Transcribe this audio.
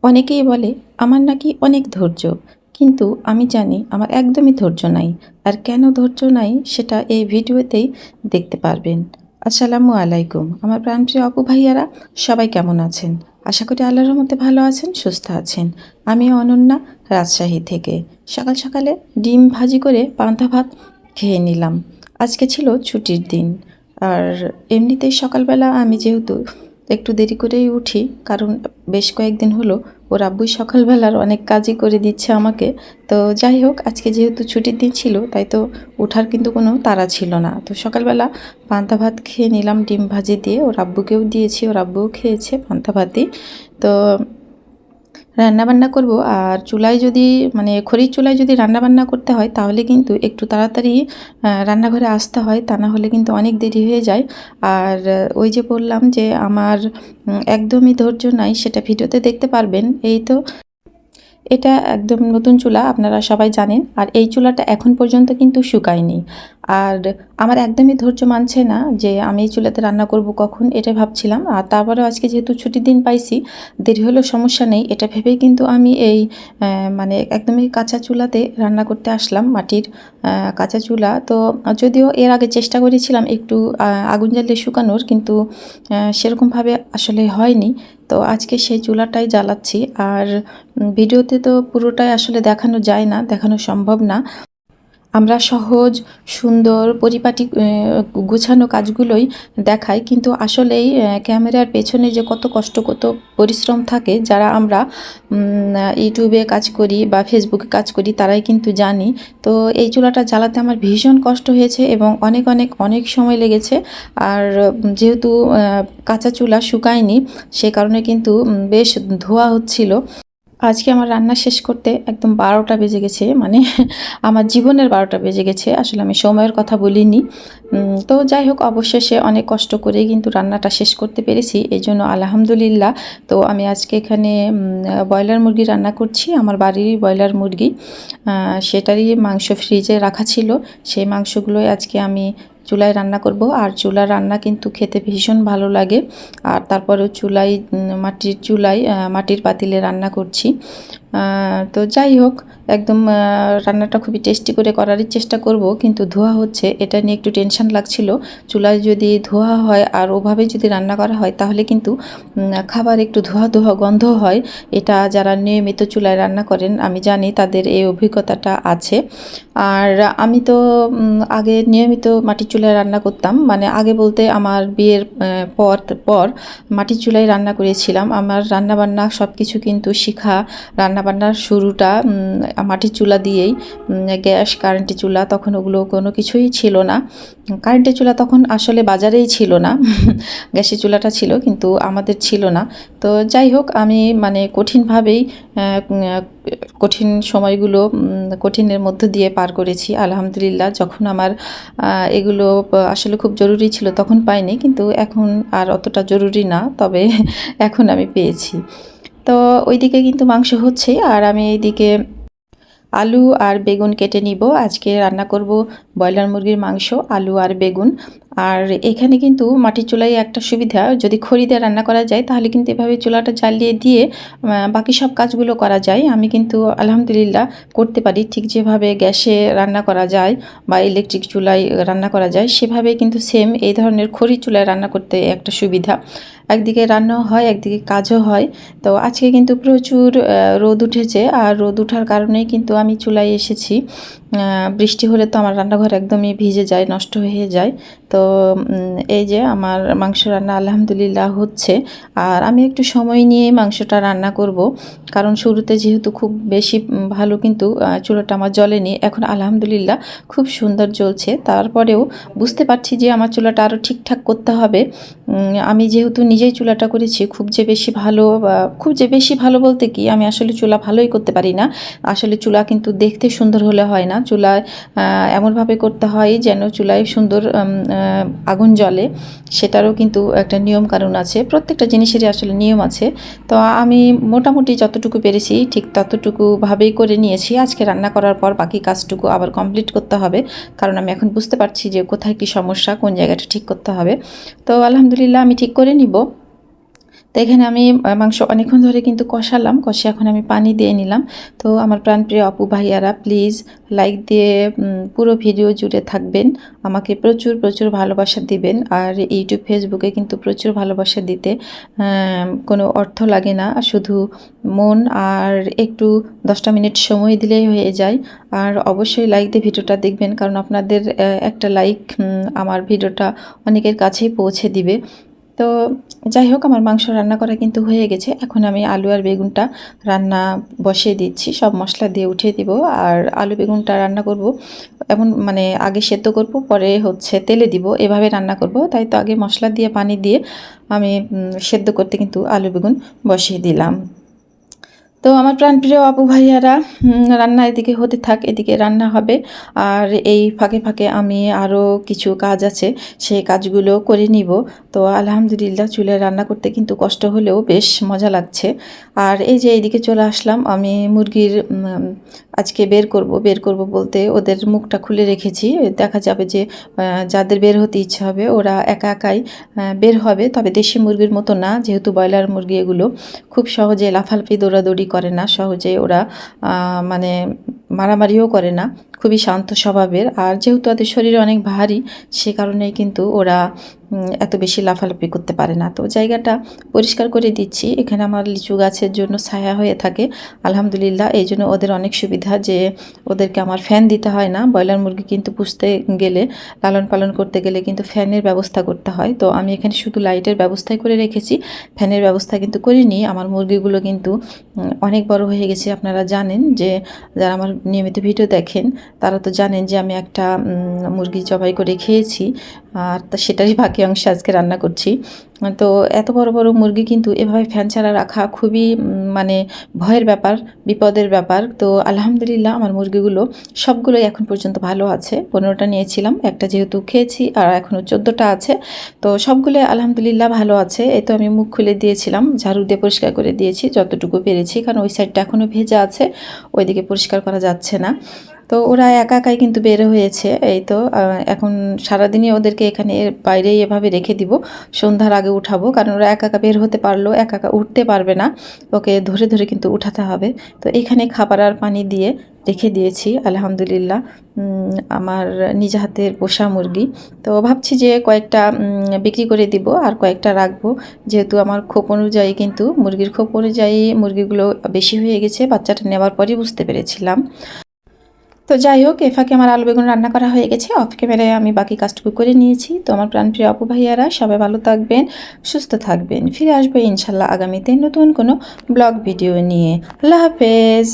অনেকেই বলে আমার নাকি অনেক ধৈর্য, কিন্তু আমি জানি আমার একদমই ধৈর্য নাই। আর কেন ধৈর্য নাই সেটা এই ভিডিওতেই দেখতে পারবেন। আসসালামু আলাইকুম আমার প্রাণপ্রিয় আপু ভাইয়ারা, সবাই কেমন আছেন? আশা করি আল্লাহর রহমতে ভালো আছেন, সুস্থ আছেন। আমি অনন্যা, রাজশাহী থেকে। সকাল সকালে ডিম ভাজি করে পান্তা ভাত খেয়ে নিলাম। আজকে ছিল ছুটির দিন। আর এমনিতেই সকালবেলা আমি যেহেতু একটু দেরি করেই উঠি, কারণ বেশ কয়েকদিন হলো ওর আব্বুই সকালবেলার অনেক কাজই করে দিচ্ছে আমাকে। তো যাই হোক, আজকে যেহেতু ছুটির দিন ছিল তাই তো ওঠার কিন্তু কোনো তাড়া ছিল না। তো সকালবেলা পান্তা ভাত খেয়ে নিলাম ডিম ভাজি দিয়ে, ওর আব্বুকেও দিয়েছি, ওর আব্বুও খেয়েছে পান্তা ভাতই। তো রান্নাবান্না করব। আর চুলায় যদি মানে খড়ির চুলায় যদি রান্নাবান্না করতে হয় তাহলে কিন্তু একটু তাড়াতাড়ি রান্নাঘরে আসতে হয়, তা না হলে কিন্তু অনেক দেরি হয়ে যায়। আর ওই যে বললাম যে আমার একদমই ধৈর্য নাই, সেটা ভিডিওতে দেখতে পারবেন। এই তো এটা একদম নতুন চুলা, আপনারা সবাই জানেন। আর এই চুলাটা এখন পর্যন্ত কিন্তু শুকায়নি। আর আমার একদমই ধৈর্য মানছে না যে আমি এই চুলাতে রান্না করব কখন, এটা ভাবছিলাম। আর তারপরেও আজকে যেহেতু ছুটির দিন পাইছি, দেরি হলেও সমস্যা নেই এটা ভেবেই কিন্তু আমি এই মানে একদমই কাঁচা চুলাতে রান্না করতে আসলাম। মাটির কাঁচা চুলা তো, যদিও এর আগে চেষ্টা করেছিলাম একটু আগুন জ্বালিয়ে শুকানোর, কিন্তু সেরকমভাবে আসলে হয়নি। তো আজকে সেই চুলাটাই জ্বালাচ্ছি। আর ভিডিওতে তো পুরোটাই আসলে দেখানো যায় না, দেখানো সম্ভব না। আমরা সহজ, সুন্দর, পরিপাটি গোছানো কাজগুলোই দেখাই, কিন্তু আসলেই ক্যামেরার পেছনে যে কত কষ্ট, কত পরিশ্রম থাকে, যারা আমরা ইউটিউবে কাজ করি বা ফেসবুকে কাজ করি তারাই কিন্তু জানি। তো এই চুলাটা জ্বালাতে আমার ভীষণ কষ্ট হয়েছে এবং অনেক অনেক অনেক সময় লেগেছে। আর যেহেতু কাঁচা চুলা শুকায়নি, সে কারণে কিন্তু বেশ ধোয়া হচ্ছিল। আজকে আমার রান্না শেষ করতে একদম 12টা বেজে গেছে, মানে আমার জীবনের 12টা বেজে গেছে। আসলে আমি সময়ের কথা বলিনি। তো যাই হোক, অবশেষে অনেক কষ্ট করে কিন্তু রান্নাটা শেষ করতে পেরেছি, এই জন্য আলহামদুলিল্লাহ। তো আমি আজকে এখানে ব্রয়লার মুরগি রান্না করছি, আমার বাড়িরই ব্রয়লার মুরগি। সেটারই মাংস ফ্রিজে রাখা ছিল, সেই মাংসগুলোই আজকে আমি চুলায় রান্না করব। আর চুলার রান্না কিন্তু খেতে ভীষণ ভালো লাগে। আর তারপরেও চুলায়, মাটির চুলায়, মাটির পাতিলে রান্না করছি। তো যাই হোক, একদম রান্নাটা খুবই টেস্টি করে করারই চেষ্টা করব, কিন্তু ধোয়া হচ্ছে এটা নিয়ে একটু টেনশন লাগছিল। চুলায় যদি ধোয়া হয় আর ওভাবে যদি রান্না করা হয় তাহলে কিন্তু খাবার একটু ধোয়া ধোয়া গন্ধ হয়। এটা যারা নিয়মিত চুলায় রান্না করেন আমি জানি, তাদের এই অভিজ্ঞতাটা আছে। আর আমি তো আগে নিয়মিত মাটির চুলায় রান্না করতাম, মানে আগে বলতে আমার বিয়ের পর পর মাটির চুলায় রান্না করেছিলাম। আমার রান্নাবান্না সব কিছু কিন্তু শিখা, রান্নাবান্নার শুরুটা মাটির চুলা দিয়েই। গ্যাস, কারেন্টের চুলা তখন ওগুলো কোনো কিছুই ছিল না। কারেন্টের চুলা তখন আসলে বাজারেই ছিল না গ্যাসের চুলাটা ছিল কিন্তু আমাদের ছিল না। তো যাই হোক, আমি মানে কঠিনভাবেই কঠিন সময়গুলো কঠিনের মধ্য দিয়ে পার করেছি আলহামদুলিল্লাহ। যখন আমার এগুলো আসলে খুব জরুরি ছিল তখন পাইনি, কিন্তু এখন আর অতটা জরুরি না, তবে এখন আমি পেয়েছি। তো ওইদিকে কিন্তু মাংস হচ্ছে আর আমি এইদিকে আলু আর বেগুন কেটে নিব। আজকে রান্না করব ব্রয়লার মুরগির মাংস, আলু আর বেগুন। আর এখানে কিন্তু মাটির চুলায় একটা সুবিধা, যদি খড়ি দিয়ে রান্না করা যায় তাহলে কিন্তু এভাবে চুলাটা জ্বালিয়ে দিয়ে বাকি সব কাজগুলো করা যায়। আমি কিন্তু আলহামদুলিল্লাহ করতে পারি, ঠিক যেভাবে গ্যাসে রান্না করা যায় বা ইলেকট্রিক চুলায় রান্না করা যায় সেভাবে কিন্তু সেম এই ধরনের খড়ি চুলায় রান্না করতে একটা সুবিধা। একদিকে রান্নাও হয়, একদিকে কাজও হয়। তো আজকে কিন্তু প্রচুর রোদ উঠেছে, আর রোদ ওঠার কারণেই কিন্তু আমি চুলায় এসেছি। বৃষ্টি হলে তো আমার রান্নাঘর একদমই ভিজে যায়, নষ্ট হয়ে যায়। তো এই যে আমার মাংস রান্না আলহামদুলিল্লাহ হচ্ছে। আর আমি একটু সময় নিয়ে মাংসটা রান্না করব, কারণ শুরুতে যেহেতু খুব বেশি ভালো কিন্তু চুলাটা আমার জ্বলেনি, এখন আলহামদুলিল্লাহ খুব সুন্দর জ্বলছে। তারপরেও বুঝতে পারছি যে আমার চুলাটা আরও ঠিকঠাক করতে হবে। আমি যেহেতু নিজেই চুলাটা করেছি, খুব যে বেশি ভালো, খুব যে বেশি ভালো বলতে কি, আমি আসলে চুলা ভালোই করতে পারি না। আসলে চুলা কিন্তু দেখতে সুন্দর হলে হয় না, চুলায় এমনভাবে করতে হয় যেন চুলায় সুন্দর আগুন জ্বলে। সেটারও কিন্তু একটা নিয়ম কানুন আছে, প্রত্যেকটা জিনিসেরই আসলে নিয়ম আছে। তো আমি মোটামুটি যতটুকু পেরেছি ঠিক ততটুকু ভাবেই করে নিয়েছি। আজকে রান্না করার পর বাকি কাজটুকু আবার কমপ্লিট করতে হবে, কারণ আমি এখন বুঝতে পারছি যে কোথায় কি সমস্যা, কোন জায়গাটা ঠিক করতে হবে। তো আলহামদুলিল্লাহ আমি ঠিক করে নিব। তো এখানে আমি মাংস অনেকক্ষণ ধরে কিন্তু কষালাম, কষে এখন আমি পানি দিয়ে নিলাম। তো আমার প্রাণপ্রিয় আপু ভাইয়ারা প্লিজ লাইক দিয়ে পুরো ভিডিও জুড়ে থাকবেন, আমাকে প্রচুর প্রচুর ভালোবাসা দিবেন। আর ইউটিউব ফেসবুকে কিন্তু প্রচুর ভালোবাসা দিতে কোনো অর্থ লাগে না, শুধু মন আর একটু 10টা মিনিট সময় দিলেই হয়ে যায়। আর অবশ্যই লাইক দিয়ে ভিডিওটা দেখবেন, কারণ আপনাদের একটা লাইক আমার ভিডিওটা অনেকের কাছেই পৌঁছে দিবে। তো যাই হোক, আমার মাংস রান্না করা কিন্তু হয়ে গেছে। এখন আমি আলু আর বেগুনটা রান্না বসিয়ে দিচ্ছি, সব মশলা দিয়ে উঠিয়ে দিব। আর আলু বেগুনটা রান্না করব এমন মানে আগে সেদ্ধ করব, পরে হচ্ছে তেলে দিব, এভাবে রান্না করব। তাই তো আগে মশলা দিয়ে পানি দিয়ে আমি সেদ্ধ করতে কিন্তু আলু বেগুন বসিয়ে দিলাম। তো আমার প্রাণপ্রিয় আপু ভাইয়ারা রান্না এদিকে হতে থাক, এদিকে রান্না হবে। আর এই ফাঁকে ফাঁকে আমি আরও কিছু কাজ আছে, সেই কাজগুলো করে নিব। তো আলহামদুলিল্লাহ, চুলায় রান্না করতে কিন্তু কষ্ট হলেও বেশ মজা লাগছে। আর এই যে এইদিকে চলে আসলাম, আমি মুরগির আজকে বের করব বলতে ওদের মুখটা খুলে রেখেছি। দেখা যাবে যে যাদের বের হতে ইচ্ছা হবে ওরা একা একাই বের হবে। তবে দেশি মুরগির মতো না, যেহেতু ব্রয়লার মুরগি এগুলো খুব সহজে লাফালাফি দৌড়াদৌড়ি করে না, সহজে ওরা মানে মারামারিও করে না, খুবই শান্ত স্বভাবের। আর যেহেতু ওদের শরীর অনেক ভারী, সে কারণেই কিন্তু ওরা এত বেশি লাফালাফি করতে পারে না। তো জায়গাটা পরিষ্কার করে দিচ্ছি। এখানে আমার লিচু গাছের জন্য ছায়া হয়ে থাকে আলহামদুলিল্লাহ, এই জন্য ওদের অনেক সুবিধা যে ওদেরকে আমার ফ্যান দিতে হয় না। ব্রয়লার মুরগি কিন্তু পুষতে গেলে, লালন পালন করতে গেলে কিন্তু ফ্যানের ব্যবস্থা করতে হয়। তো আমি এখানে শুধু লাইটের ব্যবস্থাই করে রেখেছি, ফ্যানের ব্যবস্থা কিন্তু করিনি। আমার মুরগিগুলো কিন্তু অনেক বড় হয়ে গেছে। আপনারা জানেন যে, যারা আমার নিয়মিত ভিডিও দেখেন তারা তো জানেন যে আমি একটা মুরগি জবাই করে খেয়েছি, আর সেটারই বাকি অংশ আজকে রান্না করছি। তো এত বড় বড় মুরগি কিন্তু এভাবে ফ্যান ছাড়া রাখা খুবই মানে ভয়ের ব্যাপার, বিপদের ব্যাপার। তো আলহামদুলিল্লাহ, আমার মুরগিগুলো সবগুলোই এখন পর্যন্ত ভালো আছে। 15টা নিয়েছিলাম, একটা যেহেতু খেয়েছি, আর এখনও 14টা আছে। তো সবগুলো আলহামদুলিল্লাহ ভালো আছে। এই তো আমি মুখ খুলে দিয়েছিলাম, ঝাড়ু দিয়ে পরিষ্কার করে দিয়েছি যতটুকু পেরেছি, কারণ ওই সাইডটা এখনও ভেজা আছে, ওইদিকে পরিষ্কার করা যাচ্ছে না। তো ওরা একা একাই কিন্তু বের হয়েছে। এই তো এখন সারাদিনই ওদেরকে এখানে বাইরেই এভাবে রেখে দিব, সন্ধ্যার আগে উঠাবো, কারণ ওরা একা একা বের হতে পারলো, একা একা উঠতে পারবে না, ওকে ধরে ধরে কিন্তু উঠাতে হবে। তো এখানে খাবার আর পানি দিয়ে রেখে দিয়েছি আলহামদুলিল্লাহ, আমার নিজ হাতের পোষা মুরগি। তো ভাবছি যে কয়েকটা বিক্রি করে দিব আর কয়েকটা রাখবো, যেহেতু আমার খোপ অনুযায়ী কিন্তু মুরগির খোপ অনুযায়ী মুরগিগুলো বেশি হয়ে গেছে। বাচ্চাটা নেওয়ার পরই বুঝতে পেরেছিলাম। তো যাই হোক, এ ফাঁকে আমার আলু বেগুন রান্না করা হয়ে গেছে, অফ ক্যামেরায় আমি বাকি কাজটুকু করে নিয়েছি। তো আমার প্রাণপ্রিয় আপু ভাইয়ারা সবাই ভালো থাকবেন, সুস্থ থাকবেন। ফিরে আসবো ইনশাল্লাহ আগামীতে নতুন কোনো ব্লগ ভিডিও নিয়ে। আল্লাহ হাফেজ।